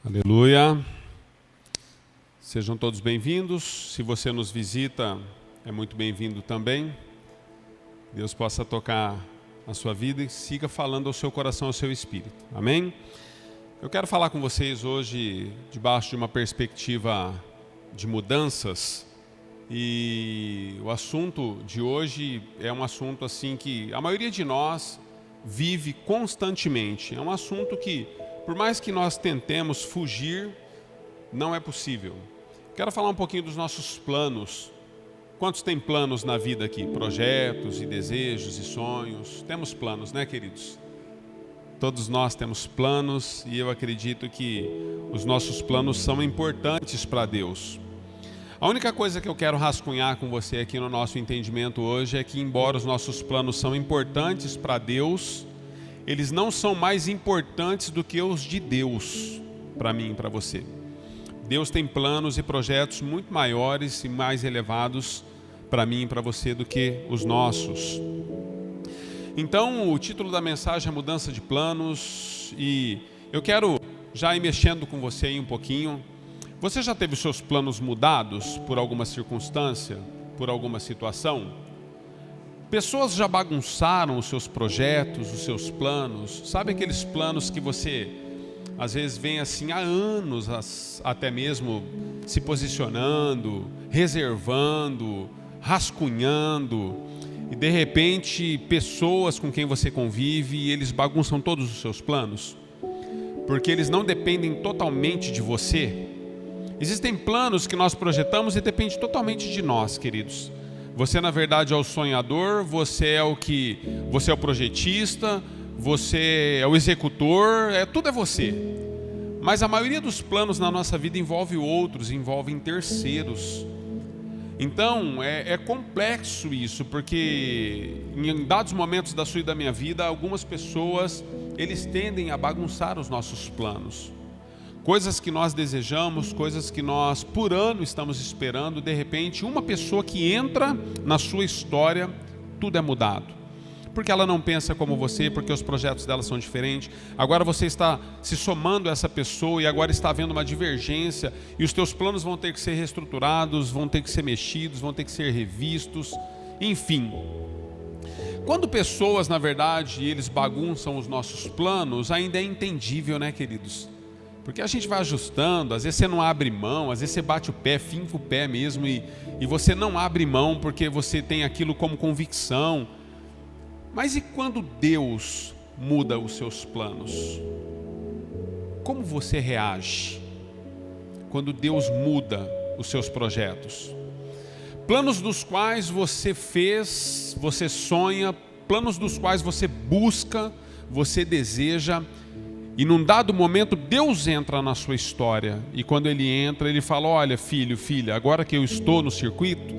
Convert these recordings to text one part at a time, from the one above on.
Aleluia. Sejam todos bem-vindos. Se você nos visita, é muito bem-vindo também. Deus possa tocar a sua vida e siga falando ao seu coração, ao seu espírito. Amém? Eu quero falar com vocês hoje debaixo de uma perspectiva de mudanças. E o assunto de hoje é um assunto assim que a maioria de nós vive constantemente. É um assunto que, por mais que nós tentemos fugir, não é possível. Quero falar um pouquinho dos nossos planos. Quantos têm planos na vida aqui? Projetos e desejos e sonhos. Temos planos, né, queridos? Todos nós temos planos e eu acredito que os nossos planos são importantes para Deus. A única coisa que eu quero rascunhar com você aqui no nosso entendimento hoje é que, embora os nossos planos são importantes para Deus, eles não são mais importantes do que os de Deus, para mim e para você. Deus tem planos e projetos muito maiores e mais elevados para mim e para você do que os nossos. Então, o título da mensagem é Mudança de Planos e eu quero já ir mexendo com você aí um pouquinho. Você já teve os seus planos mudados por alguma circunstância, por alguma situação? Pessoas já bagunçaram os seus projetos, os seus planos. Sabe aqueles planos que você, às vezes, vem assim há anos, até mesmo se posicionando, reservando, rascunhando. E, de repente, pessoas com quem você convive, eles bagunçam todos os seus planos. Porque eles não dependem totalmente de você. Existem planos que nós projetamos e depende totalmente de nós, queridos. Você, na verdade, é o sonhador, você é o projetista, você é o executor, tudo é você. Mas a maioria dos planos na nossa vida envolve outros, envolvem terceiros. Então, é complexo isso, porque em dados momentos da sua e da minha vida, algumas pessoas, eles tendem a bagunçar os nossos planos. Coisas que nós desejamos, coisas que nós por ano estamos esperando, de repente uma pessoa que entra na sua história, tudo é mudado. Porque ela não pensa como você, porque os projetos dela são diferentes. Agora você está se somando a essa pessoa e agora está havendo uma divergência e os teus planos vão ter que ser reestruturados, vão ter que ser mexidos, vão ter que ser revistos, enfim. Quando pessoas, na verdade, eles bagunçam os nossos planos, ainda é entendível, né, queridos? Porque a gente vai ajustando, às vezes você não abre mão, às vezes você bate o pé, finca o pé mesmo e você não abre mão porque você tem aquilo como convicção. Mas e quando Deus muda os seus planos? Como você reage quando Deus muda os seus projetos? Planos dos quais você fez, você sonha, planos dos quais você busca, você deseja. E num dado momento Deus entra na sua história e quando Ele entra Ele fala, olha filho, filha, agora que eu estou no circuito,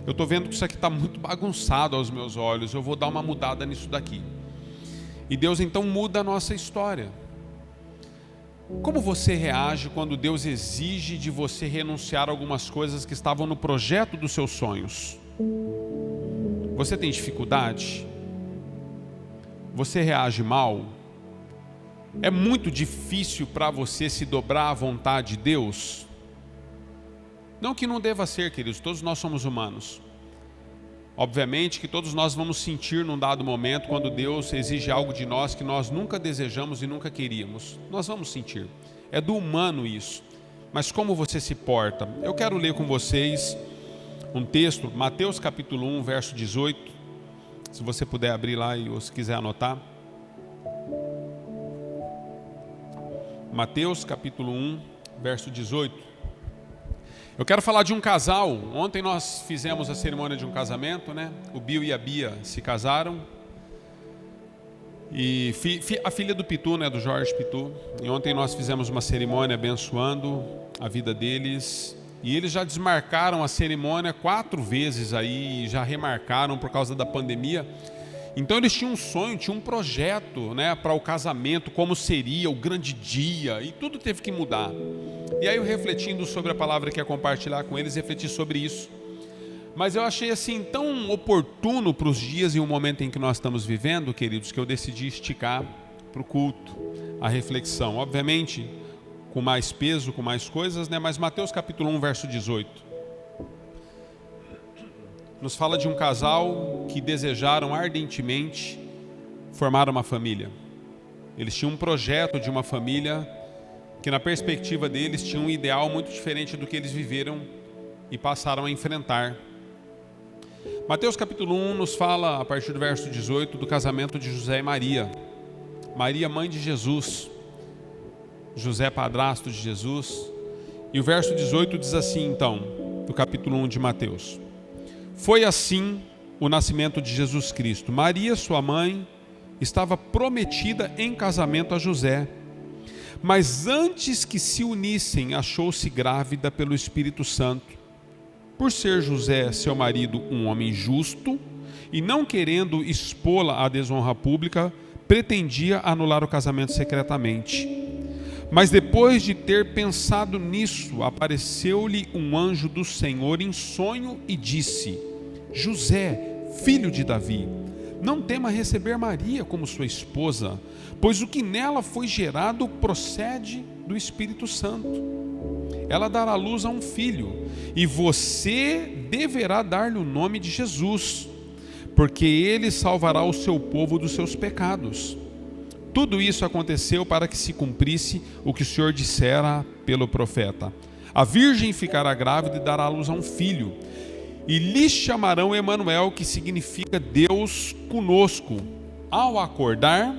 eu estou vendo que isso aqui está muito bagunçado aos meus olhos, eu vou dar uma mudada nisso daqui. E Deus então muda a nossa história. Como você reage quando Deus exige de você renunciar a algumas coisas que estavam no projeto dos seus sonhos? Você tem dificuldade? Você reage mal? É muito difícil para você se dobrar à vontade de Deus? Não que não deva ser, queridos, todos nós somos humanos. Obviamente que todos nós vamos sentir num dado momento quando Deus exige algo de nós que nós nunca desejamos e nunca queríamos. Nós vamos sentir. É do humano isso. Mas como você se porta? Eu quero ler com vocês um texto, Mateus capítulo 1, verso 18. Se você puder abrir lá ou se quiser anotar. Mateus capítulo 1, verso 18. Eu quero falar de um casal. Ontem nós fizemos a cerimônia de um casamento, né? O Bill e a Bia se casaram. E a filha do Pitu, né? Do Jorge Pitu. E ontem nós fizemos uma cerimônia abençoando a vida deles. E eles já desmarcaram a cerimônia 4 vezes aí, já remarcaram por causa da pandemia. Então eles tinham um sonho, tinham um projeto, né, para o casamento, como seria o grande dia, e tudo teve que mudar. E aí eu refletindo sobre a palavra que ia compartilhar com eles, refleti sobre isso. Mas eu achei assim tão oportuno para os dias e o momento em que nós estamos vivendo, queridos, que eu decidi esticar para o culto, a reflexão. Obviamente, com mais peso, com mais coisas, né? Mas Mateus capítulo 1, verso 18, nos fala de um casal que desejaram ardentemente formar uma família. Eles tinham um projeto de uma família que, na perspectiva deles, tinha um ideal muito diferente do que eles viveram e passaram a enfrentar. Mateus capítulo 1 nos fala, a partir do verso 18, do casamento de José e Maria. Maria, mãe de Jesus, José, padrasto de Jesus. E o verso 18 diz assim, então, do capítulo 1 de Mateus: foi assim o nascimento de Jesus Cristo. Maria, sua mãe, estava prometida em casamento a José, mas antes que se unissem, achou-se grávida pelo Espírito Santo. Por ser José, seu marido, um homem justo, e não querendo expô-la à desonra pública, pretendia anular o casamento secretamente. Mas depois de ter pensado nisso, apareceu-lhe um anjo do Senhor em sonho e disse: José, filho de Davi, não tema receber Maria como sua esposa, pois o que nela foi gerado procede do Espírito Santo. Ela dará à luz a um filho, e você deverá dar-lhe o nome de Jesus, porque ele salvará o seu povo dos seus pecados. Tudo isso aconteceu para que se cumprisse o que o Senhor dissera pelo profeta: a virgem ficará grávida e dará à luz a um filho, e lhe chamarão Emanuel, que significa Deus conosco. Ao acordar,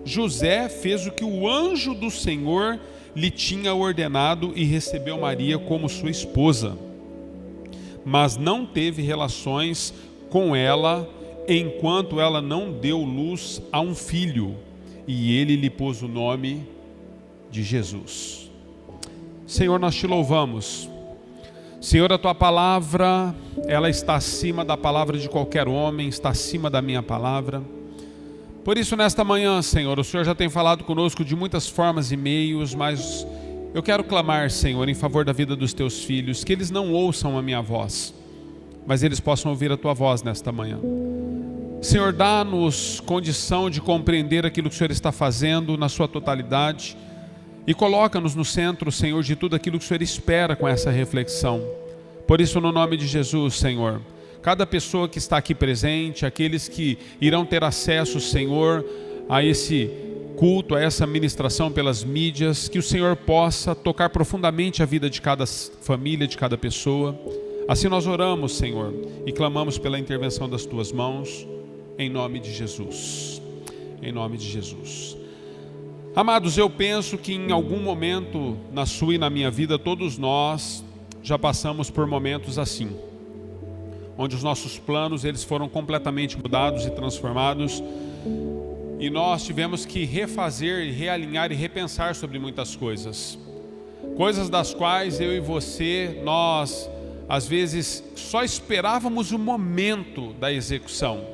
José fez o que o anjo do Senhor lhe tinha ordenado e recebeu Maria como sua esposa. Mas não teve relações com ela enquanto ela não deu luz a um filho, e ele lhe pôs o nome de Jesus. Senhor, nós te louvamos. Senhor, a tua palavra, ela está acima da palavra de qualquer homem, está acima da minha palavra. Por isso, nesta manhã, Senhor, o Senhor já tem falado conosco de muitas formas e meios, mas eu quero clamar, Senhor, em favor da vida dos teus filhos, que eles não ouçam a minha voz, mas eles possam ouvir a tua voz nesta manhã. Senhor, dá-nos condição de compreender aquilo que o Senhor está fazendo na sua totalidade e coloca-nos no centro, Senhor, de tudo aquilo que o Senhor espera com essa reflexão. Por isso, no nome de Jesus, Senhor, cada pessoa que está aqui presente, aqueles que irão ter acesso, Senhor, a esse culto, a essa ministração pelas mídias, que o Senhor possa tocar profundamente a vida de cada família, de cada pessoa. Assim nós oramos, Senhor, e clamamos pela intervenção das tuas mãos, em nome de Jesus. Em nome de Jesus. Amados, eu penso que em algum momento na sua e na minha vida, todos nós já passamos por momentos assim, onde os nossos planos eles foram completamente mudados e transformados, e nós tivemos que refazer, realinhar e repensar sobre muitas coisas. Coisas das quais eu e você, nós às vezes só esperávamos o momento da execução.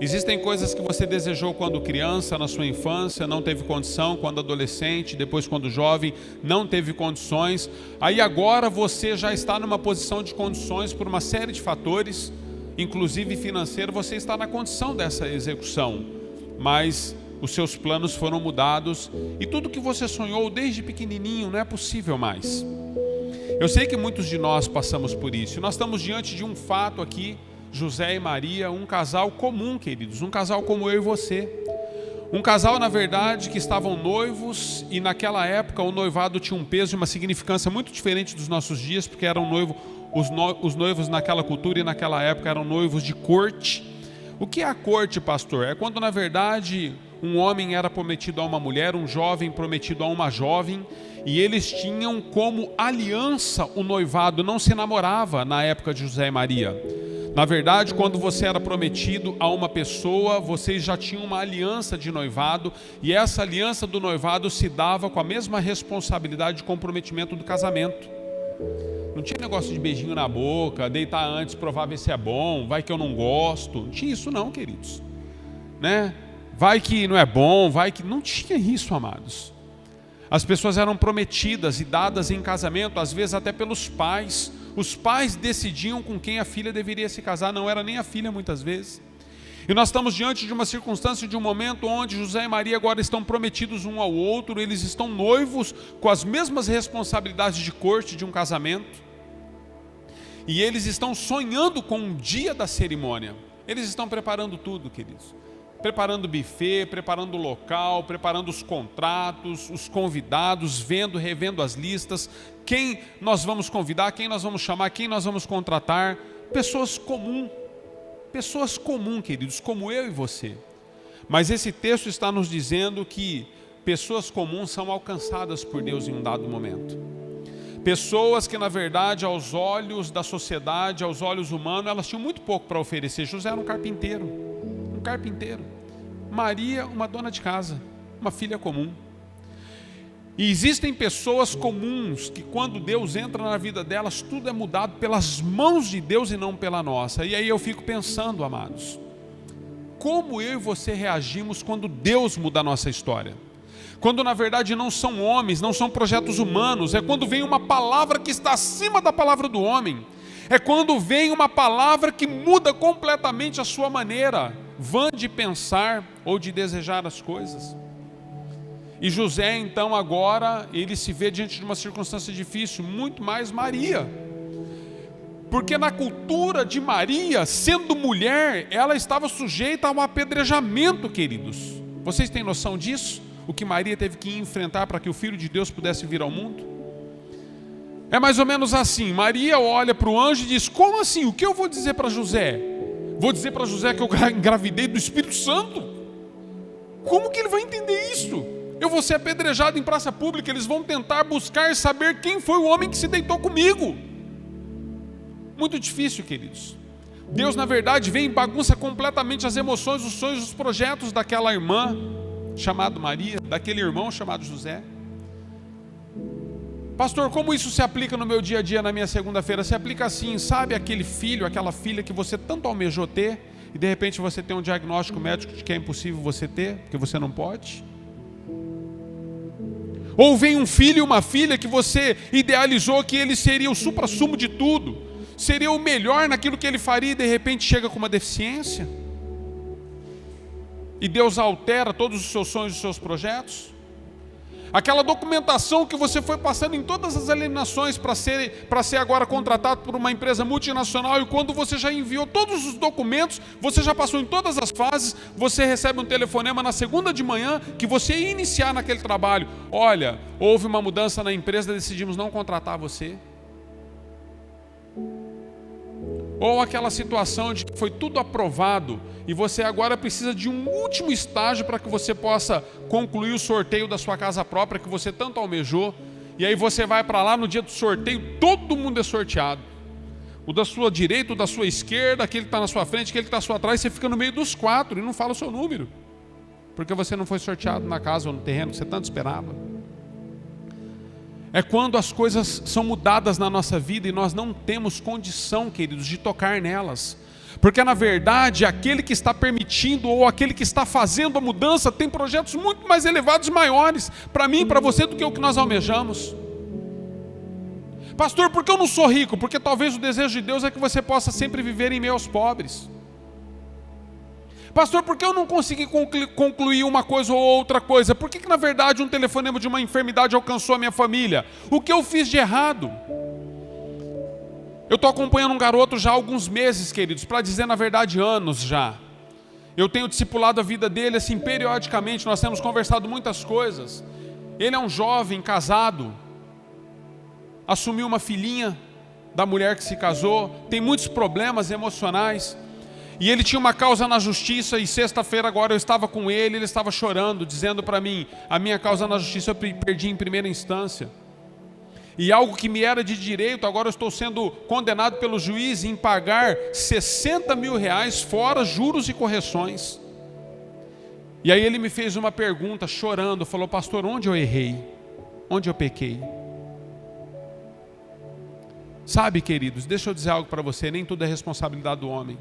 Existem coisas que você desejou quando criança, na sua infância, não teve condição, quando adolescente, depois quando jovem, não teve condições. Aí agora você já está numa posição de condições por uma série de fatores, inclusive financeiro, você está na condição dessa execução. Mas os seus planos foram mudados e tudo que você sonhou desde pequenininho não é possível mais. Eu sei que muitos de nós passamos por isso. Nós estamos diante de um fato aqui, José e Maria, um casal comum, queridos, um casal como eu e você. Um casal, na verdade, que estavam noivos, e naquela época o noivado tinha um peso e uma significância muito diferente dos nossos dias, porque eram os noivos naquela cultura e naquela época eram noivos de corte. O que é a corte, pastor? É quando, na verdade, um homem era prometido a uma mulher, um jovem prometido a uma jovem, e eles tinham como aliança o noivado, não se namorava na época de José e Maria. Na verdade, quando você era prometido a uma pessoa, vocês já tinham uma aliança de noivado, e essa aliança do noivado se dava com a mesma responsabilidade de comprometimento do casamento. Não tinha negócio de beijinho na boca, deitar antes, provar ver se é bom, vai que eu não gosto. Não tinha isso não, queridos. Né? Vai que não é bom, vai que... Não tinha isso, amados. As pessoas eram prometidas e dadas em casamento, às vezes até pelos pais. Os pais decidiam com quem a filha deveria se casar, não era nem a filha muitas vezes. E nós estamos diante de uma circunstância, de um momento onde José e Maria agora estão prometidos um ao outro, eles estão noivos com as mesmas responsabilidades de corte de um casamento. E eles estão sonhando com o dia da cerimônia. Eles estão preparando tudo, queridos. Preparando o buffet, preparando o local, preparando os contratos, os convidados, revendo as listas, quem nós vamos convidar, quem nós vamos chamar, quem nós vamos contratar. Pessoas comuns, queridos, como eu e você. Mas esse texto está nos dizendo que pessoas comuns são alcançadas por Deus em um dado momento. Pessoas que, na verdade, aos olhos da sociedade, aos olhos humanos, elas tinham muito pouco para oferecer. José era um carpinteiro. Maria, uma dona de casa, uma filha comum. E existem pessoas comuns que, quando Deus entra na vida delas, tudo é mudado pelas mãos de Deus e não pela nossa. E aí eu fico pensando, amados, como eu e você reagimos quando Deus muda a nossa história? Quando na verdade não são homens, não são projetos humanos, é quando vem uma palavra que está acima da palavra do homem, é quando vem uma palavra que muda completamente a sua maneira vã de pensar ou de desejar as coisas. E José então agora, ele se vê diante de uma circunstância difícil, muito mais Maria. Porque na cultura de Maria, sendo mulher, ela estava sujeita a um apedrejamento, queridos. Vocês têm noção disso? O que Maria teve que enfrentar para que o Filho de Deus pudesse vir ao mundo? É mais ou menos assim, Maria olha para o anjo e diz, como assim? O que eu vou dizer para José? Vou dizer para José que eu engravidei do Espírito Santo? Como que ele vai entender isso? Eu vou ser apedrejado em praça pública, eles vão tentar buscar saber quem foi o homem que se deitou comigo. Muito difícil, queridos. Deus, na verdade, vem e bagunça completamente as emoções, os sonhos, os projetos daquela irmã chamada Maria, daquele irmão chamado José. Pastor, como isso se aplica no meu dia a dia, na minha segunda-feira? Se aplica assim, sabe aquele filho, aquela filha que você tanto almejou ter, e de repente você tem um diagnóstico médico de que é impossível você ter, porque você não pode? Ou vem um filho e uma filha que você idealizou que ele seria o suprassumo de tudo, seria o melhor naquilo que ele faria, e de repente chega com uma deficiência? E Deus altera todos os seus sonhos e os seus projetos? Aquela documentação que você foi passando em todas as eliminações para ser agora contratado por uma empresa multinacional, e quando você já enviou todos os documentos, você já passou em todas as fases, você recebe um telefonema na segunda de manhã que você ia iniciar naquele trabalho. Olha, houve uma mudança na empresa, decidimos não contratar você. Ou aquela situação de que foi tudo aprovado e você agora precisa de um último estágio para que você possa concluir o sorteio da sua casa própria que você tanto almejou. E aí você vai para lá, no dia do sorteio, todo mundo é sorteado. O da sua direita, o da sua esquerda, aquele que está na sua frente, aquele que está na sua trás, você fica no meio dos quatro e não fala o seu número. Porque você não foi sorteado na casa ou no terreno que você tanto esperava. É quando as coisas são mudadas na nossa vida e nós não temos condição, queridos, de tocar nelas. Porque na verdade, aquele que está permitindo ou aquele que está fazendo a mudança tem projetos muito mais elevados e maiores para mim e para você do que o que nós almejamos. Pastor, por que eu não sou rico? Porque talvez o desejo de Deus é que você possa sempre viver em meio aos pobres. Pastor, por que eu não consegui concluir uma coisa ou outra coisa? Por que na verdade um telefonema de uma enfermidade alcançou a minha família? O que eu fiz de errado? Eu estou acompanhando um garoto já há alguns meses, queridos, para dizer na verdade anos já. Eu tenho discipulado a vida dele assim periodicamente, nós temos conversado muitas coisas. Ele é um jovem casado, assumiu uma filhinha da mulher que se casou, tem muitos problemas emocionais. E ele tinha uma causa na justiça, e sexta-feira agora eu estava com ele, ele estava chorando, dizendo para mim, a minha causa na justiça eu perdi em primeira instância. E algo que me era de direito, agora eu estou sendo condenado pelo juiz em pagar 60 mil reais, fora juros e correções. E aí ele me fez uma pergunta, chorando, falou, pastor, onde eu errei? Onde eu pequei? Sabe, queridos, deixa eu dizer algo para você, nem tudo é responsabilidade do homem.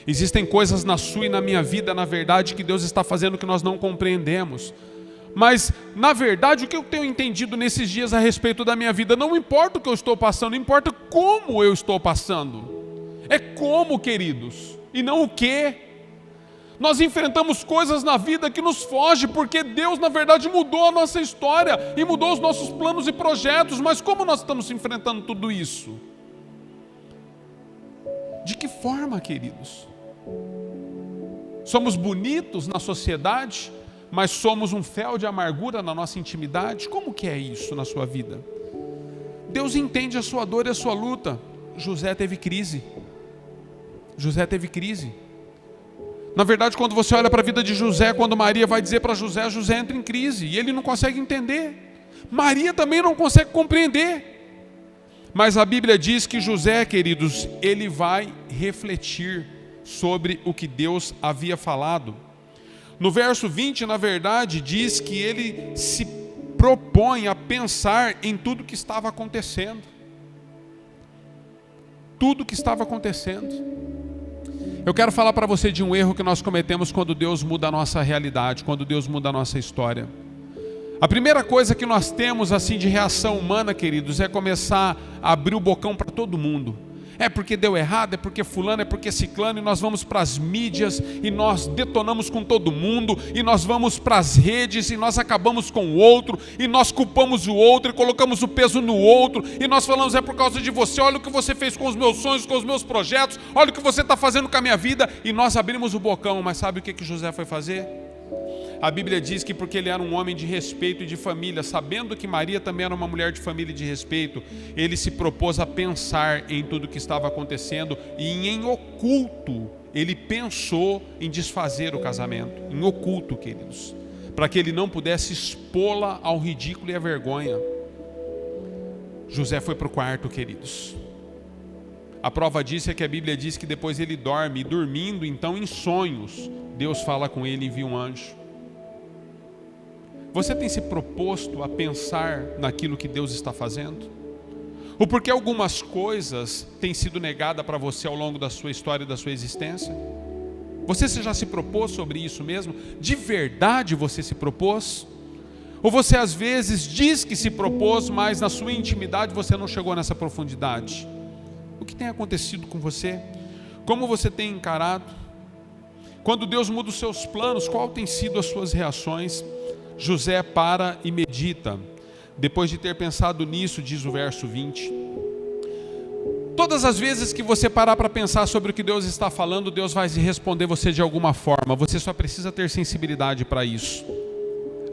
Existem coisas na sua e na minha vida, na verdade, que Deus está fazendo que nós não compreendemos. Mas, na verdade, o que eu tenho entendido nesses dias a respeito da minha vida, não importa o que eu estou passando, importa como eu estou passando. É como, queridos, e não o que. Nós enfrentamos coisas na vida que nos fogem, porque Deus, na verdade, mudou a nossa história e mudou os nossos planos e projetos. Mas como nós estamos enfrentando tudo isso? De que forma, queridos? Somos bonitos na sociedade, mas somos um fel de amargura na nossa intimidade? Como que é isso na sua vida? Deus entende a sua dor e a sua luta. José teve crise. José teve crise. Na verdade, quando você olha para a vida de José, quando Maria vai dizer para José, José entra em crise e ele não consegue entender. Maria também não consegue compreender. Mas a Bíblia diz que José, queridos, ele vai refletir sobre o que Deus havia falado. No verso 20, na verdade, diz que ele se propõe a pensar em tudo que estava acontecendo. Tudo que estava acontecendo. Eu quero falar para você de um erro que nós cometemos quando Deus muda a nossa realidade, quando Deus muda a nossa história. A primeira coisa que nós temos assim de reação humana, queridos, é começar a abrir o bocão para todo mundo. É porque deu errado, é porque fulano, é porque ciclano, e nós vamos para as mídias, e nós detonamos com todo mundo, e nós vamos para as redes, e nós acabamos com o outro, e nós culpamos o outro, e colocamos o peso no outro, e nós falamos, é por causa de você, olha o que você fez com os meus sonhos, com os meus projetos, olha o que você está fazendo com a minha vida, e nós abrimos o bocão. Mas sabe o que José foi fazer? A Bíblia diz que porque ele era um homem de respeito e de família, sabendo que Maria também era uma mulher de família e de respeito, ele se propôs a pensar em tudo o que estava acontecendo e em oculto, ele pensou em desfazer o casamento, em oculto, queridos, para que ele não pudesse expô-la ao ridículo e à vergonha. José foi para o quarto, queridos. A prova disso é que a Bíblia diz que depois ele dorme, e dormindo então em sonhos, Deus fala com ele e envia um anjo. Você tem se proposto a pensar naquilo que Deus está fazendo? Ou porque algumas coisas têm sido negadas para você ao longo da sua história e da sua existência? Você já se propôs sobre isso mesmo? De verdade você se propôs? Ou você às vezes diz que se propôs, mas na sua intimidade você não chegou nessa profundidade? O que tem acontecido com você? Como você tem encarado? Quando Deus muda os seus planos, qual tem sido as suas reações? José para e medita. Depois de ter pensado nisso, diz o verso 20. Todas as vezes que você parar para pensar sobre o que Deus está falando, Deus vai responder você de alguma forma. Você só precisa ter sensibilidade para isso.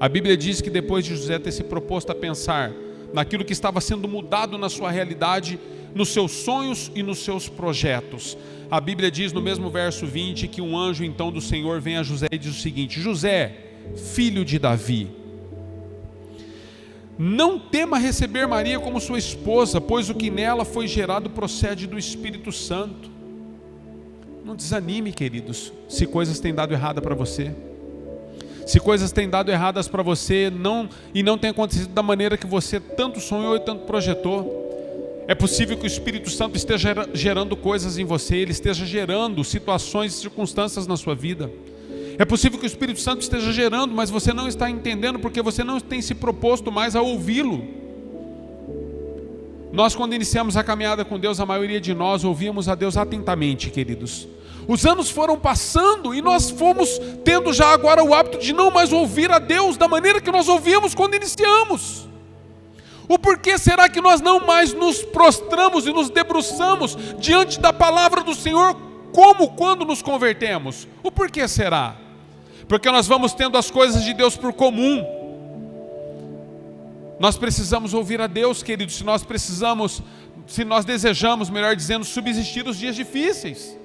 A Bíblia diz que depois de José ter se proposto a pensar naquilo que estava sendo mudado na sua realidade, nos seus sonhos e nos seus projetos, a Bíblia diz no mesmo verso 20 que um anjo então do Senhor vem a José e diz o seguinte: José, filho de Davi, não tema receber Maria como sua esposa, pois o que nela foi gerado procede do Espírito Santo. Não desanime, queridos, se coisas têm dado errada para você. Se coisas têm dado erradas para você e não tem acontecido da maneira que você tanto sonhou e tanto projetou, é possível que o Espírito Santo esteja gerando coisas em você, ele esteja gerando situações e circunstâncias na sua vida. É possível que o Espírito Santo esteja gerando, mas você não está entendendo porque você não tem se proposto mais a ouvi-lo. Nós, quando iniciamos a caminhada com Deus, a maioria de nós ouvíamos a Deus atentamente, queridos. Os anos foram passando e nós fomos tendo já agora o hábito de não mais ouvir a Deus da maneira que nós ouvíamos quando iniciamos. O porquê será que nós não mais nos prostramos e nos debruçamos diante da palavra do Senhor como quando nos convertemos? O porquê será? Porque nós vamos tendo as coisas de Deus por comum. Nós precisamos ouvir a Deus, queridos, se nós desejamos, melhor dizendo, subsistir os dias difíceis.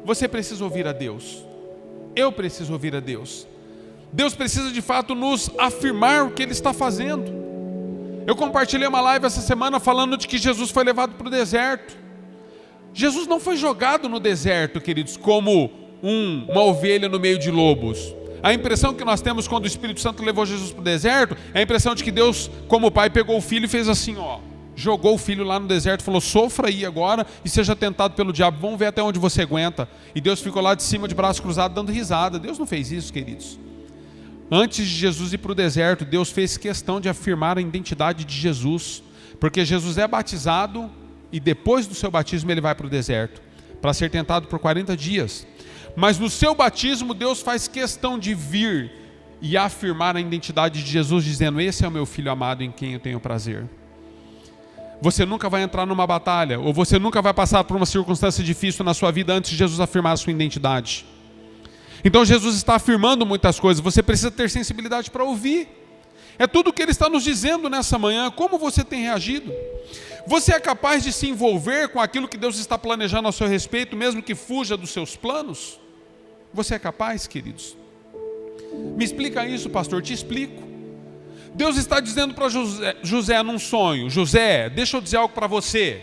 Você precisa ouvir a Deus. Eu preciso ouvir a Deus. Deus precisa de fato nos afirmar o que Ele está fazendo. Eu compartilhei uma live essa semana falando de que Jesus foi levado para o deserto. Jesus não foi jogado no deserto, queridos, como uma ovelha no meio de lobos. A impressão que nós temos quando o Espírito Santo levou Jesus para o deserto é a impressão de que Deus, como pai, pegou o filho e fez assim, jogou o filho lá no deserto, falou: sofra aí agora e seja tentado pelo diabo, vamos ver até onde você aguenta. E Deus ficou lá de cima de braço cruzado dando risada. Deus não fez isso, queridos. Antes de Jesus ir para o deserto, Deus fez questão de afirmar a identidade de Jesus, porque Jesus é batizado e depois do seu batismo ele vai para o deserto para ser tentado por 40 dias. Mas no seu batismo, Deus faz questão de vir e afirmar a identidade de Jesus, dizendo: esse é o meu filho amado em quem eu tenho prazer. Você nunca vai entrar numa batalha, ou você nunca vai passar por uma circunstância difícil na sua vida antes de Jesus afirmar a sua identidade. Então Jesus está afirmando muitas coisas, você precisa ter sensibilidade para ouvir. É tudo o que Ele está nos dizendo nessa manhã. Como você tem reagido? Você é capaz de se envolver com aquilo que Deus está planejando a seu respeito, mesmo que fuja dos seus planos? Você é capaz, queridos? Me explica isso, pastor. Te explico. Deus está dizendo para José num sonho: José, deixa eu dizer algo para você.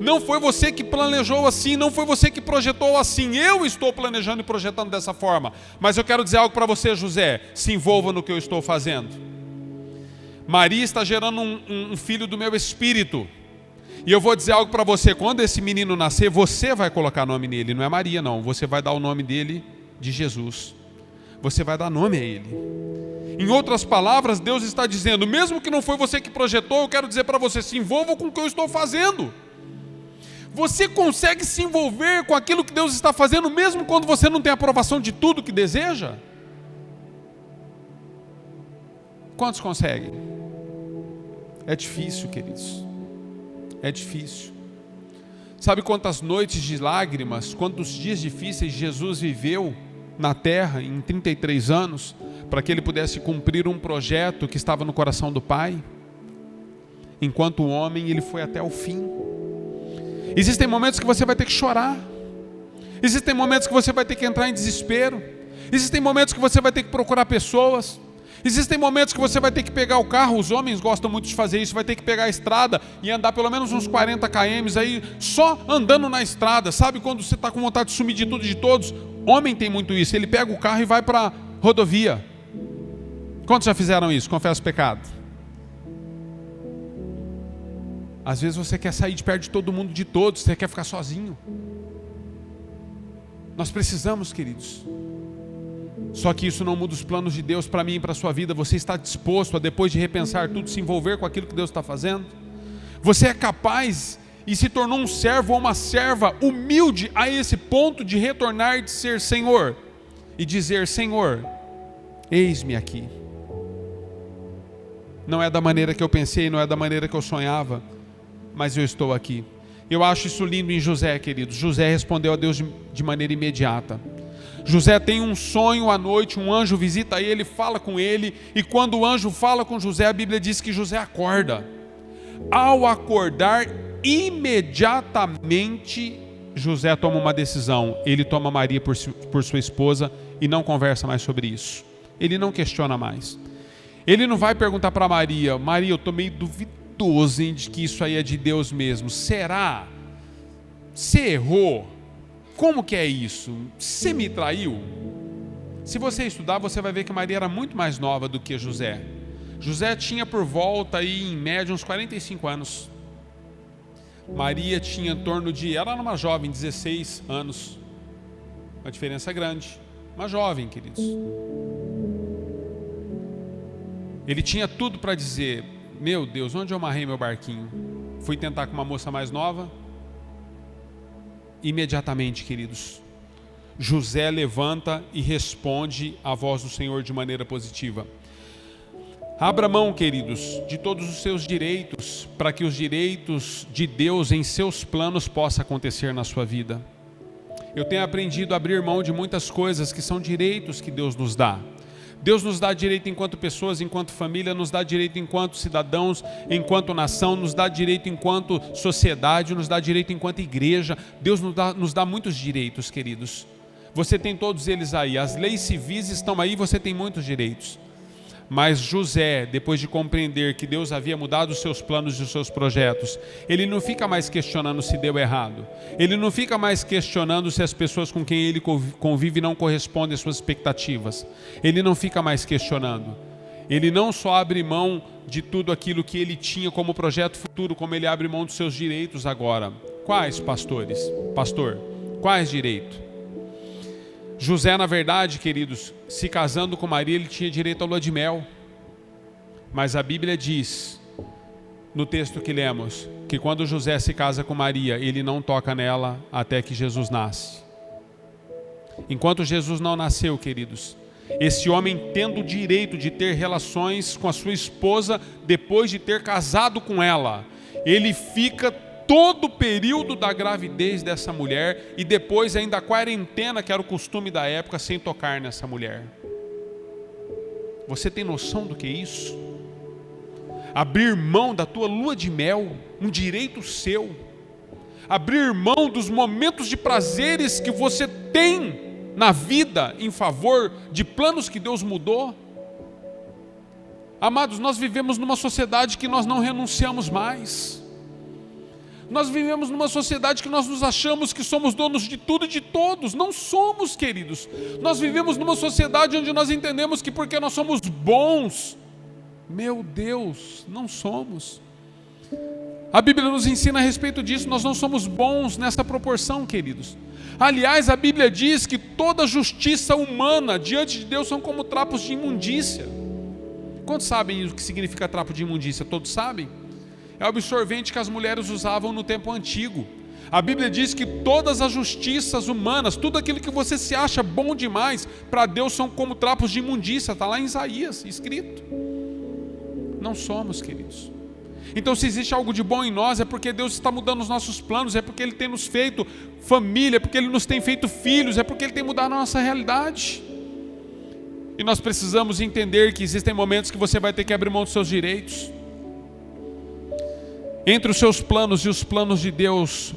Não foi você que planejou assim, não foi você que projetou assim. Eu estou planejando e projetando dessa forma. Mas eu quero dizer algo para você, José. Se envolva no que eu estou fazendo. Maria está gerando um filho do meu espírito. E eu vou dizer algo para você: quando esse menino nascer, você vai colocar nome nele. Não é Maria, não. Você vai dar o nome dele de Jesus. Você vai dar nome a ele. Em outras palavras, Deus está dizendo: mesmo que não foi você que projetou, eu quero dizer para você: se envolva com o que eu estou fazendo. Você consegue se envolver com aquilo que Deus está fazendo, mesmo quando você não tem aprovação de tudo que deseja? Quantos conseguem? É difícil, queridos. É difícil. Sabe quantas noites de lágrimas, quantos dias difíceis Jesus viveu na terra em 33 anos, para que Ele pudesse cumprir um projeto que estava no coração do Pai? Enquanto homem, Ele foi até o fim. Existem momentos que você vai ter que chorar. Existem momentos que você vai ter que entrar em desespero. Existem momentos que você vai ter que procurar pessoas. Existem momentos que você vai ter que pegar o carro. Os homens gostam muito de fazer isso. Vai ter que pegar a estrada e andar pelo menos uns 40 km aí, só andando na estrada. Sabe quando você está com vontade de sumir de tudo e de todos? Homem tem muito isso. Ele pega o carro e vai para a rodovia. Quantos já fizeram isso? Confessa o pecado. Às vezes você quer sair de perto de todo mundo, de todos. Você quer ficar sozinho. Nós precisamos, queridos. Só que isso não muda os planos de Deus para mim e para a sua vida. Você está disposto a, depois de repensar tudo, se envolver com aquilo que Deus está fazendo? Você é capaz e se tornou um servo ou uma serva humilde a esse ponto de retornar e de ser Senhor e dizer: Senhor, eis-me aqui. Não é da maneira que eu pensei, não é da maneira que eu sonhava, mas eu estou aqui. Eu acho isso lindo em José, queridos. José respondeu a Deus de maneira imediata. José tem um sonho à noite, um anjo visita ele, fala com ele, e quando o anjo fala com José, a Bíblia diz que José acorda. Ao acordar, imediatamente, José toma uma decisão. Ele toma Maria por sua esposa e não conversa mais sobre isso. Ele não questiona mais. Ele não vai perguntar para Maria: Maria, eu estou meio duvidoso de que isso aí é de Deus mesmo. Será? Você errou? Como que é isso? Você me traiu? Se você estudar, você vai ver que Maria era muito mais nova do que José. José tinha por volta aí, em média, uns 45 anos. Maria tinha em torno de... Ela era uma jovem, 16 anos. Uma diferença grande. Uma jovem, queridos. Ele tinha tudo para dizer: meu Deus, onde eu amarrei meu barquinho? Fui tentar com uma moça mais nova. Imediatamente, queridos, José levanta e responde à voz do Senhor de maneira positiva. Abra mão, queridos, de todos os seus direitos, para que os direitos de Deus em seus planos possam acontecer na sua vida. Eu tenho aprendido a abrir mão de muitas coisas que são direitos que Deus nos dá. Deus nos dá direito enquanto pessoas, enquanto família, nos dá direito enquanto cidadãos, enquanto nação, nos dá direito enquanto sociedade, nos dá direito enquanto igreja. Deus nos dá muitos direitos, queridos. Você tem todos eles aí, as leis civis estão aí, você tem muitos direitos. Mas José, depois de compreender que Deus havia mudado os seus planos e os seus projetos, ele não fica mais questionando se deu errado. Ele não fica mais questionando se as pessoas com quem ele convive não correspondem às suas expectativas. Ele não fica mais questionando. Ele não só abre mão de tudo aquilo que ele tinha como projeto futuro, como ele abre mão dos seus direitos agora. Quais, pastores? Pastor, quais direitos? José, na verdade, queridos, se casando com Maria, ele tinha direito à lua de mel. Mas a Bíblia diz, no texto que lemos, que quando José se casa com Maria, ele não toca nela até que Jesus nasce. Enquanto Jesus não nasceu, queridos, esse homem tendo o direito de ter relações com a sua esposa depois de ter casado com ela, ele fica todo o período da gravidez dessa mulher e depois ainda a quarentena, que era o costume da época, sem tocar nessa mulher. Você tem noção do que é isso? Abrir mão da tua lua de mel, um direito seu. Abrir mão dos momentos de prazeres que você tem na vida em favor de planos que Deus mudou. Amados, nós vivemos numa sociedade que nós não renunciamos mais. Nós vivemos numa sociedade que nós nos achamos que somos donos de tudo e de todos. Não somos, queridos. Nós vivemos numa sociedade onde nós entendemos que porque nós somos bons, meu Deus, não somos. A Bíblia nos ensina a respeito disso. Nós não somos bons nessa proporção, queridos. Aliás, a Bíblia diz que toda justiça humana diante de Deus são como trapos de imundícia. Quantos sabem o que significa trapo de imundícia? Todos sabem? É o absorvente que as mulheres usavam no tempo antigo. A Bíblia diz que todas as justiças humanas, tudo aquilo que você se acha bom demais, para Deus são como trapos de imundícia. Está lá em Isaías, escrito. Não somos, queridos. Então, se existe algo de bom em nós, é porque Deus está mudando os nossos planos, é porque Ele tem nos feito família, é porque Ele nos tem feito filhos, é porque Ele tem mudado a nossa realidade. E nós precisamos entender que existem momentos que você vai ter que abrir mão dos seus direitos. Entre os seus planos e os planos de Deus,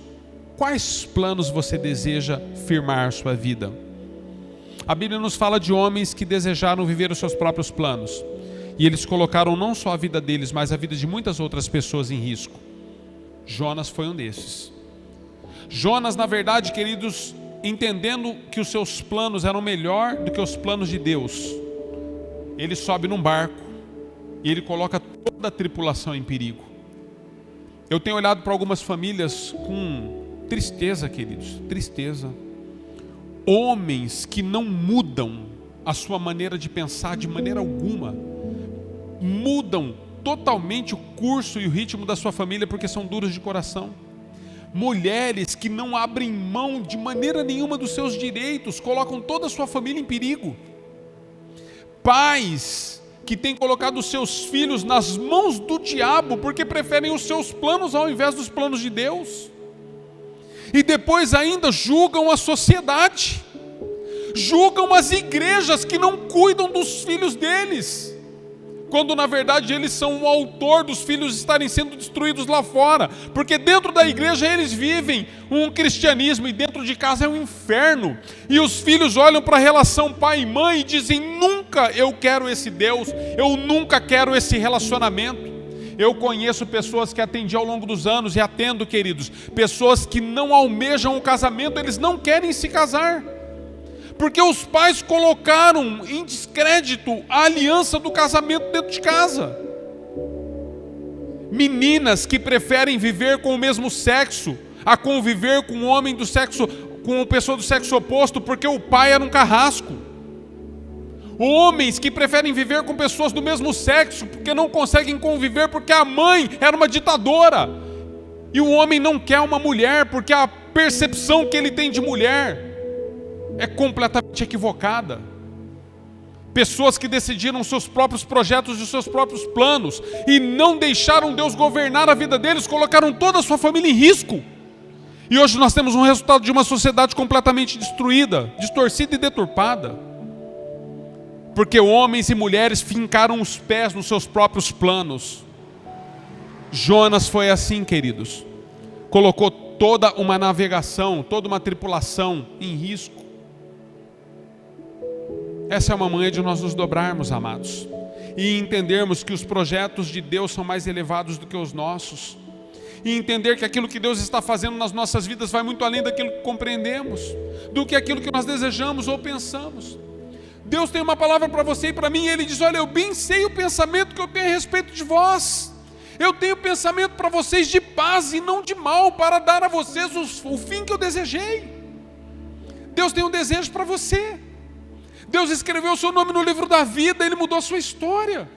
quais planos você deseja firmar sua vida? A Bíblia nos fala de homens que desejaram viver os seus próprios planos. E eles colocaram não só a vida deles, mas a vida de muitas outras pessoas em risco. Jonas foi um desses. Jonas, na verdade, queridos, entendendo que os seus planos eram melhor do que os planos de Deus, ele sobe num barco e ele coloca toda a tripulação em perigo. Eu tenho olhado para algumas famílias com tristeza, queridos, tristeza. Homens que não mudam a sua maneira de pensar de maneira alguma, mudam totalmente o curso e o ritmo da sua família porque são duros de coração. Mulheres que não abrem mão de maneira nenhuma dos seus direitos, colocam toda a sua família em perigo. Pais que têm colocado os seus filhos nas mãos do diabo porque preferem os seus planos ao invés dos planos de Deus. E depois ainda julgam a sociedade, julgam as igrejas que não cuidam dos filhos deles, quando na verdade eles são o autor dos filhos estarem sendo destruídos lá fora, porque dentro da igreja eles vivem um cristianismo e dentro de casa é um inferno, e os filhos olham para a relação pai e mãe e dizem: nunca eu quero esse Deus, eu nunca quero esse relacionamento. Eu conheço pessoas que atendi ao longo dos anos e atendo, queridos, pessoas que não almejam o casamento, eles não querem se casar, porque os pais colocaram em descrédito a aliança do casamento dentro de casa. Meninas que preferem viver com o mesmo sexo a conviver com um homem do sexo, com uma pessoa do sexo oposto, porque o pai era um carrasco. Homens que preferem viver com pessoas do mesmo sexo porque não conseguem conviver porque a mãe era uma ditadora. E o homem não quer uma mulher porque a percepção que ele tem de mulher é completamente equivocada. Pessoas que decidiram seus próprios projetos e seus próprios planos e não deixaram Deus governar a vida deles, colocaram toda a sua família em risco. E hoje nós temos um resultado de uma sociedade completamente destruída, distorcida e deturpada, porque homens e mulheres fincaram os pés nos seus próprios planos. Jonas foi assim, queridos. Colocou toda uma navegação, toda uma tripulação em risco. Essa é uma manhã de nós nos dobrarmos, amados, e entendermos que os projetos de Deus são mais elevados do que os nossos, e entender que aquilo que Deus está fazendo nas nossas vidas vai muito além daquilo que compreendemos, do que aquilo que nós desejamos ou pensamos. Deus tem uma palavra para você e para mim, e Ele diz: olha, eu bem sei o pensamento que eu tenho a respeito de vós. Eu tenho pensamento para vocês de paz e não de mal, para dar a vocês o fim que eu desejei. Deus tem um desejo para você. Deus escreveu o seu nome no livro da vida, Ele mudou a sua história.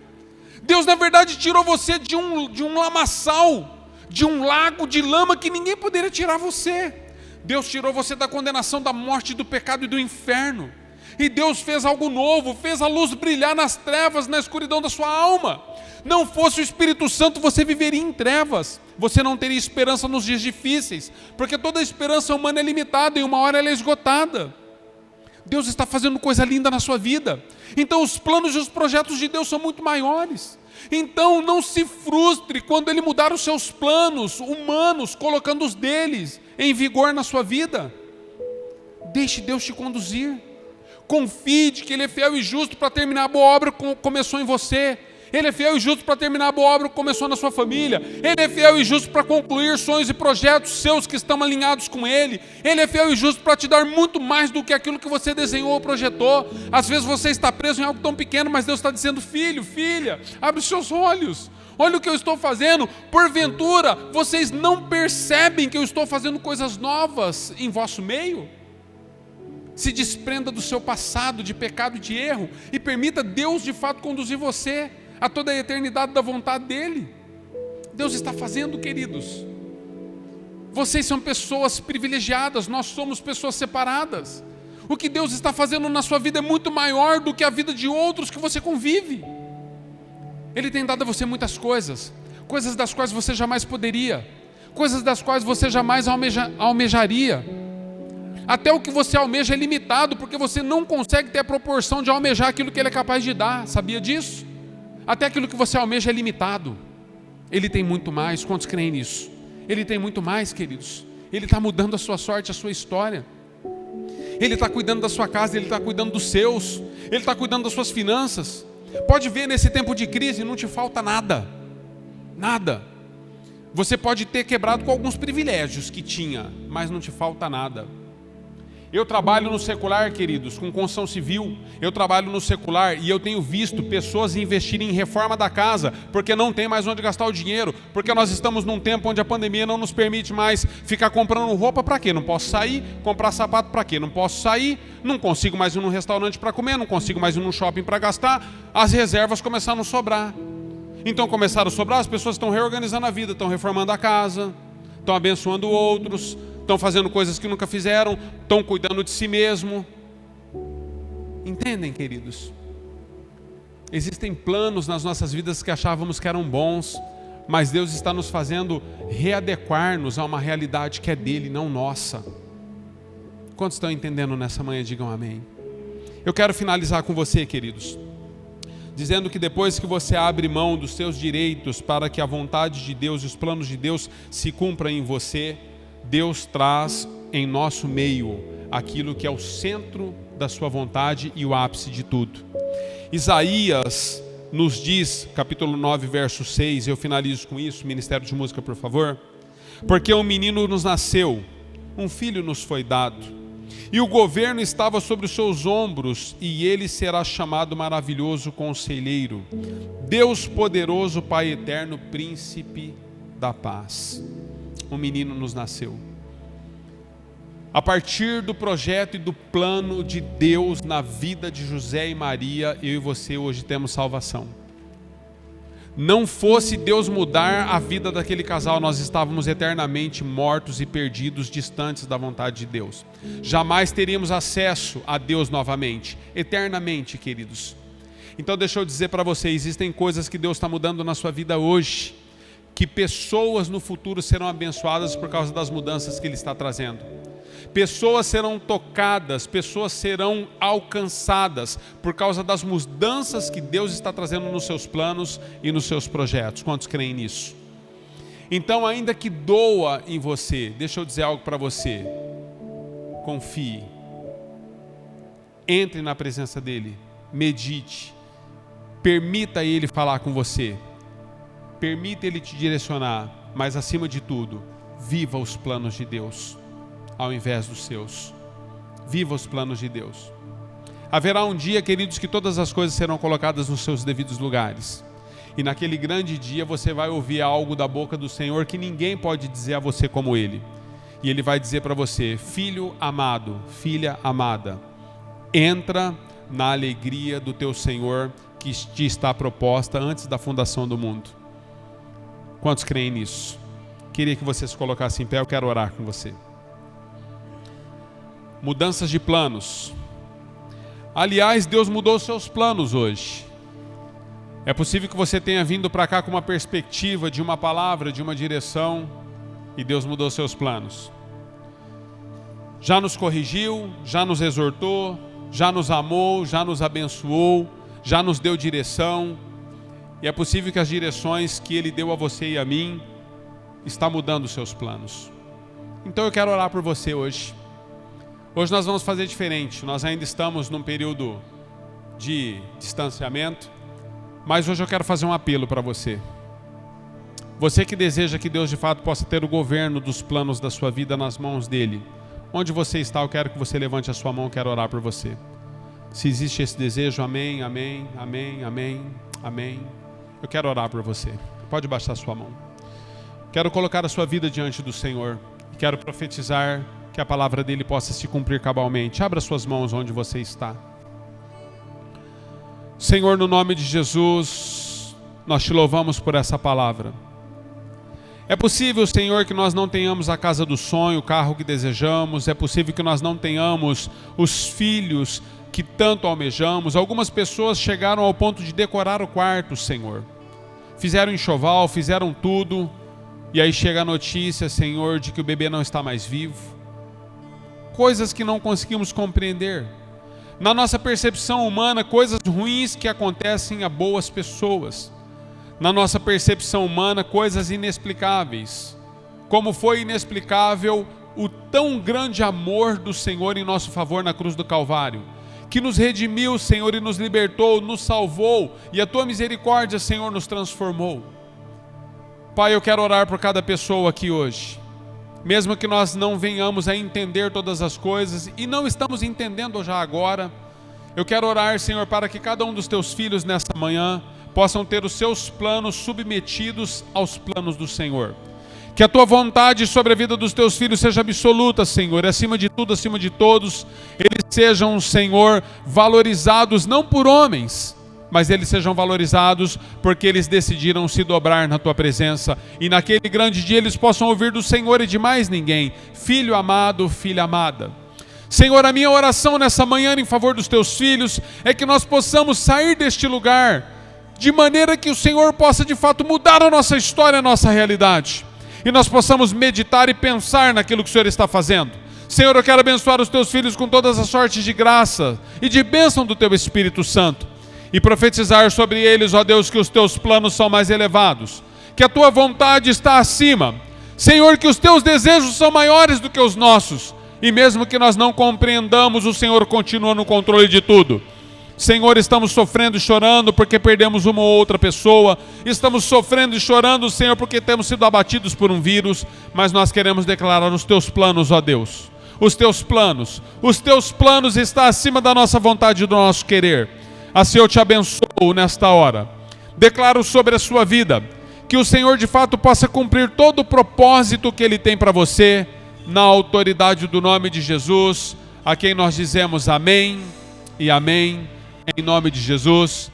Deus, na verdade, tirou você de um lamaçal, de um lago de lama que ninguém poderia tirar você. Deus tirou você da condenação, da morte, do pecado e do inferno. E Deus fez algo novo, fez a luz brilhar nas trevas, na escuridão da sua alma. Não fosse o Espírito Santo, você viveria em trevas. Você não teria esperança nos dias difíceis, porque toda a esperança humana é limitada e uma hora ela é esgotada. Deus está fazendo coisa linda na sua vida. Então os planos e os projetos de Deus são muito maiores. Então não se frustre quando Ele mudar os seus planos humanos, colocando os deles em vigor na sua vida. Deixe Deus te conduzir. Confie de que Ele é fiel e justo para terminar a boa obra que começou em você. Ele é fiel e justo para terminar a boa obra que começou na sua família. Ele é fiel e justo para concluir sonhos e projetos seus que estão alinhados com Ele. Ele é fiel e justo para te dar muito mais do que aquilo que você desenhou ou projetou. Às vezes você está preso em algo tão pequeno, mas Deus está dizendo: filho, filha, abre os seus olhos. Olha o que eu estou fazendo. Porventura, vocês não percebem que eu estou fazendo coisas novas em vosso meio? Se desprenda do seu passado de pecado e de erro e permita Deus de fato conduzir você a toda a eternidade da vontade dEle. Deus está fazendo, queridos. Vocês são pessoas privilegiadas, nós somos pessoas separadas. O que Deus está fazendo na sua vida é muito maior do que a vida de outros que você convive. Ele tem dado a você muitas coisas, coisas das quais você jamais poderia, coisas das quais você jamais almejaria. Até o que você almeja é limitado, porque você não consegue ter a proporção de almejar aquilo que Ele é capaz de dar. Sabia disso? Até aquilo que você almeja é limitado. Ele tem muito mais. Quantos creem nisso? Ele tem muito mais, queridos. Ele está mudando a sua sorte, a sua história. Ele está cuidando da sua casa, Ele está cuidando dos seus. Ele está cuidando das suas finanças. Pode ver, nesse tempo de crise não te falta nada. Nada. Você pode ter quebrado com alguns privilégios que tinha, mas não te falta nada. Eu trabalho no secular, queridos, com construção civil. Eu trabalho no secular e eu tenho visto pessoas investirem em reforma da casa porque não tem mais onde gastar o dinheiro, porque nós estamos num tempo onde a pandemia não nos permite mais ficar comprando roupa. Para quê? Não posso sair. Comprar sapato para quê? Não posso sair. Não consigo mais ir num restaurante para comer, não consigo mais ir num shopping para gastar. As reservas começaram a sobrar. Então começaram a sobrar, as pessoas estão reorganizando a vida, estão reformando a casa, estão abençoando outros, estão fazendo coisas que nunca fizeram, estão cuidando de si mesmo. Entendem, queridos? Existem planos nas nossas vidas que achávamos que eram bons, mas Deus está nos fazendo readequar-nos a uma realidade que é dele, não nossa. Quantos estão entendendo nessa manhã? Digam amém. Eu quero finalizar com você, queridos, dizendo que depois que você abre mão dos seus direitos para que a vontade de Deus e os planos de Deus se cumpram em você, Deus traz em nosso meio aquilo que é o centro da sua vontade e o ápice de tudo. Isaías nos diz, capítulo 9, verso 6, eu finalizo com isso, Ministério de Música, por favor. Porque um menino nos nasceu, um filho nos foi dado, e o governo estava sobre os seus ombros, e ele será chamado Maravilhoso Conselheiro, Deus Poderoso, Pai Eterno, Príncipe da Paz. Um menino nos nasceu. A partir do projeto e do plano de Deus na vida de José e Maria, eu e você hoje temos salvação. Não fosse Deus mudar a vida daquele casal, nós estávamos eternamente mortos e perdidos, distantes da vontade de Deus. Jamais teríamos acesso a Deus novamente, eternamente, queridos. Então deixa eu dizer para você, existem coisas que Deus está mudando na sua vida hoje, que pessoas no futuro serão abençoadas por causa das mudanças que Ele está trazendo. Pessoas serão tocadas, pessoas serão alcançadas por causa das mudanças que Deus está trazendo nos seus planos e nos seus projetos. Quantos creem nisso? Então, ainda que doa em você, deixa eu dizer algo para você. Confie. Entre na presença dEle. Medite. Permita Ele falar com você. Permita Ele te direcionar, mas acima de tudo, viva os planos de Deus, ao invés dos seus. Viva os planos de Deus. Haverá um dia, queridos, que todas as coisas serão colocadas nos seus devidos lugares. E naquele grande dia você vai ouvir algo da boca do Senhor que ninguém pode dizer a você como Ele. E Ele vai dizer para você: filho amado, filha amada, entra na alegria do teu Senhor que te está proposta antes da fundação do mundo. Quantos creem nisso? Queria que você se colocasse em pé, eu quero orar com você. Mudanças de planos. Aliás, Deus mudou seus planos hoje. É possível que você tenha vindo para cá com uma perspectiva de uma palavra, de uma direção, e Deus mudou seus planos. Já nos corrigiu, já nos exortou, já nos amou, já nos abençoou, já nos deu direção. E é possível que as direções que Ele deu a você e a mim está mudando os seus planos. Então eu quero orar por você hoje. Hoje nós vamos fazer diferente. Nós ainda estamos num período de distanciamento, mas hoje eu quero fazer um apelo para você. Você que deseja que Deus de fato possa ter o governo dos planos da sua vida nas mãos dEle. Onde você está, eu quero que você levante a sua mão, eu quero orar por você. Se existe esse desejo, amém, amém, amém, amém, amém. Eu quero orar por você. Pode baixar a sua mão. Quero colocar a sua vida diante do Senhor. Quero profetizar que a palavra dEle possa se cumprir cabalmente. Abra suas mãos onde você está. Senhor, no nome de Jesus, nós te louvamos por essa palavra. É possível, Senhor, que nós não tenhamos a casa do sonho, o carro que desejamos. É possível que nós não tenhamos os filhos que tanto almejamos. Algumas pessoas chegaram ao ponto de decorar o quarto, Senhor. Fizeram enxoval, fizeram tudo. E aí chega a notícia, Senhor, de que o bebê não está mais vivo. Coisas que não conseguimos compreender. Na nossa percepção humana, coisas ruins que acontecem a boas pessoas. Na nossa percepção humana, coisas inexplicáveis. Como foi inexplicável o tão grande amor do Senhor em nosso favor na cruz do Calvário, que nos redimiu, Senhor, e nos libertou, nos salvou, e a Tua misericórdia, Senhor, nos transformou. Pai, eu quero orar por cada pessoa aqui hoje. Mesmo que nós não venhamos a entender todas as coisas, e não estamos entendendo já agora, eu quero orar, Senhor, para que cada um dos Teus filhos nessa manhã possam ter os seus planos submetidos aos planos do Senhor. Que a Tua vontade sobre a vida dos Teus filhos seja absoluta, Senhor, e acima de tudo, acima de todos, eles sejam, Senhor, valorizados não por homens, mas eles sejam valorizados porque eles decidiram se dobrar na Tua presença, e naquele grande dia eles possam ouvir do Senhor e de mais ninguém: filho amado, filha amada. Senhor, a minha oração nessa manhã em favor dos Teus filhos é que nós possamos sair deste lugar de maneira que o Senhor possa de fato mudar a nossa história, a nossa realidade, e nós possamos meditar e pensar naquilo que o Senhor está fazendo. Senhor, eu quero abençoar os Teus filhos com todas as sortes de graça e de bênção do Teu Espírito Santo, e profetizar sobre eles, ó Deus, que os Teus planos são mais elevados, que a Tua vontade está acima. Senhor, que os Teus desejos são maiores do que os nossos, e mesmo que nós não compreendamos, o Senhor continua no controle de tudo. Senhor, estamos sofrendo e chorando porque perdemos uma ou outra pessoa. Estamos sofrendo e chorando, Senhor, porque temos sido abatidos por um vírus. Mas nós queremos declarar os Teus planos, ó Deus. Os Teus planos estão acima da nossa vontade e do nosso querer. Assim eu te abençoo nesta hora. Declaro sobre a sua vida que o Senhor de fato possa cumprir todo o propósito que Ele tem para você, na autoridade do nome de Jesus, a quem nós dizemos amém e amém. Em nome de Jesus.